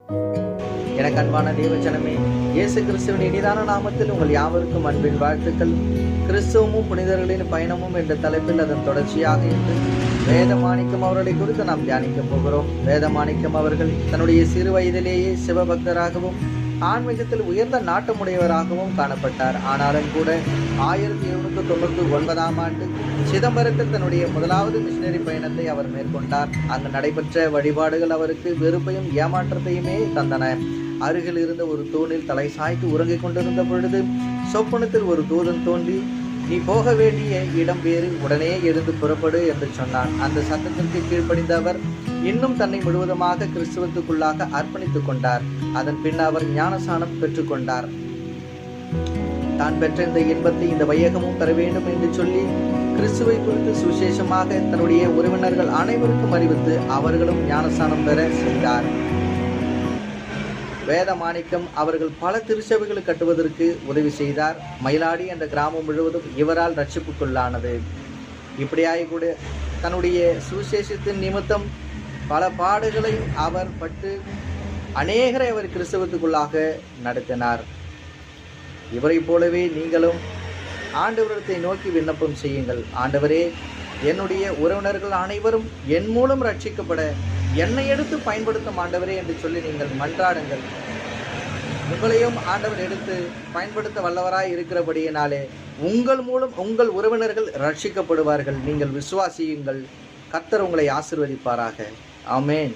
எனக்கு அன்பான தேவஜனமே, இயேசு கிறிஸ்துவின் இனிதான நாமத்தில் உங்கள் யாவருக்கும் அன்பின் வாழ்த்துக்கள். கிறிஸ்துவமும் புனிதர்களின் பயணமும் என்ற தலைப்பில் அதன் தொடர்ச்சியாக இன்று வேதமாணிக்கம் அவர்களை குறித்து நாம் தியானிக்க போகிறோம். வேதமாணிக்கம் அவர்கள் தன்னுடைய சிறு வயதிலேயே சிவபக்தராகவும் ஆன்மீகத்தில் உயர்ந்த நாட்டமுடையவராகவும் காணப்பட்டார். ஆனாலும் கூட 1799 ஆண்டு சிதம்பரத்தில் தன்னுடைய முதலாவது மிஷனரி பயணத்தை அவர் மேற்கொண்டார். அங்கு நடைபெற்ற வழிபாடுகள் அவருக்கு வெறுப்பையும் ஏமாற்றத்தையுமே தந்தன. அருகில் இருந்த ஒரு தூணில் தலை சாய்த்து உறங்கிக் கொண்டிருந்த பொழுது சொப்பனத்தில் ஒரு தூதன் தோன்றி, நீ போக வேண்டிய இடம் வேறு, உடனே எழுந்து புறப்படு என்று சொன்னான். அந்த சத்தத்திற்கு கீழ்ப்படிந்த அவர் இன்னும் தன்னை முழுவதுமாக கிறிஸ்துவத்துக்குள்ளாக அர்ப்பணித்துக் கொண்டார். அதன் பின் அவர் ஞானசானம் பெற்றுக்கொண்டார். தான் பெற்ற இந்த இன்பத்தை இந்த வையகமும் பெற வேண்டும் என்று சொல்லி கிறிஸ்துவை குறித்து சுவிசேஷமாக தன்னுடைய உறவினர்கள் அனைவருக்கும் அறிவித்து அவர்களும் ஞானசானம் பெற செய்தார். வேதமாணிக்கம் அவர்கள் பல திருச்சபைகளை கட்டுவதற்கு உதவி செய்தார். மயிலாடி என்ற கிராமம் முழுவதும் இவரால் ரட்சிப்புக்குள்ளானது. இப்படியாய் கூட தன்னுடைய சுவிசேஷத்தின் நிமித்தம் பல பாடுகளை அவர் பட்டு அநேகரை அவர் கிறிஸ்தவத்துக்குள்ளாக நடத்தினார். இவரை போலவே நீங்களும் ஆண்டவரத்தை நோக்கி விண்ணப்பம் செய்யுங்கள். ஆண்டவரே, என்னுடைய உறவினர்கள் அனைவரும் என் மூலம் ரட்சிக்கப்பட என்னை எடுத்து பயன்படுத்தும் ஆண்டவரே என்று சொல்லி நீங்கள் மன்றாடுங்கள். உங்களையும் ஆண்டவர் எடுத்து பயன்படுத்த வல்லவராய் இருக்கிறபடியினாலே உங்கள் மூலம் உங்கள் உறவினர்கள் ரட்சிக்கப்படுவார்கள். நீங்கள் விசுவாசியுங்கள். கர்த்தர் உங்களை ஆசீர்வதிப்பாராக. ஆமென்.